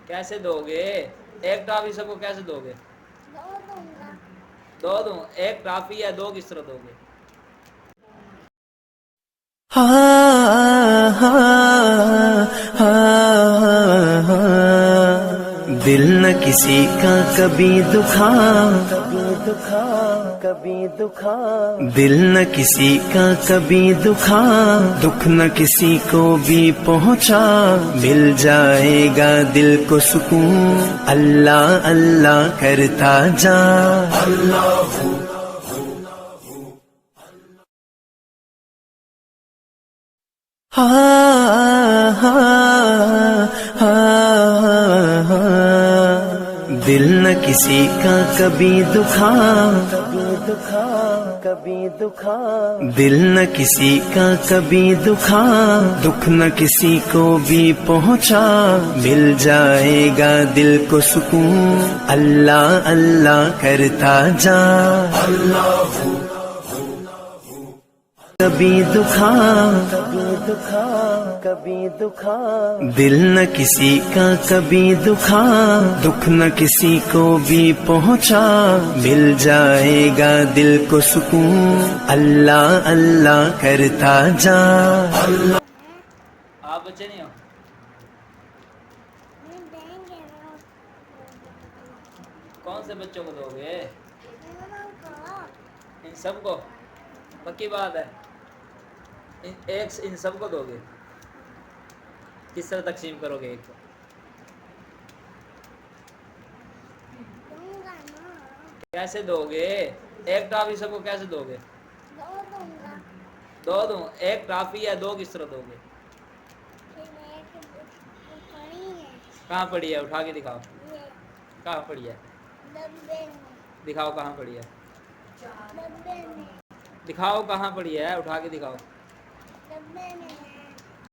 کیسے دو گے؟ ایک ٹافی سب کو کیسے دو گے؟ دو دوں؟ ایک ٹافی یا دو کس طرح دو گے؟ دل نہ کسی کا کبھی دکھا، دل نہ کسی کا کبھی دکھا، دکھ نہ کسی کو بھی پہنچا، مل جائے گا دل کو سکون اللہ اللہ کرتا جا۔ دل نہ کسی کا کبھی دکھا، دل نہ کسی کا کبھی دکھا، دکھ نہ کسی کو بھی پہنچا، مل جائے گا دل کو سکون اللہ اللہ کرتا جا۔ کبھی دکھا، دل نہ کسی کا کبھی دکھا، دکھ نہ کسی کو بھی پہنچا، مل جائے گا دل کو سکون اللہ اللہ کرتا جا۔ آپ بچے نہیں ہو؟ کون سے بچوں کو دو گے؟ ان سب کو؟ پکی بات ہے؟ ان سب کو دو گے؟ کس طرح تقسیم کرو گے ایک کو؟ کیسے دو گے؟ ایک ٹافی سب کو کیسے دو گے؟ دو دوں؟ ایک ٹافی یا دو کس طرح دو گے؟ کہاں پڑی ہے؟ اٹھا کے دکھاؤ۔ کہاں پڑی ہے؟ دکھاؤ کہاں پڑی ہے؟ دکھاؤ کہاں پڑی ہے، اٹھا کے دکھاؤ۔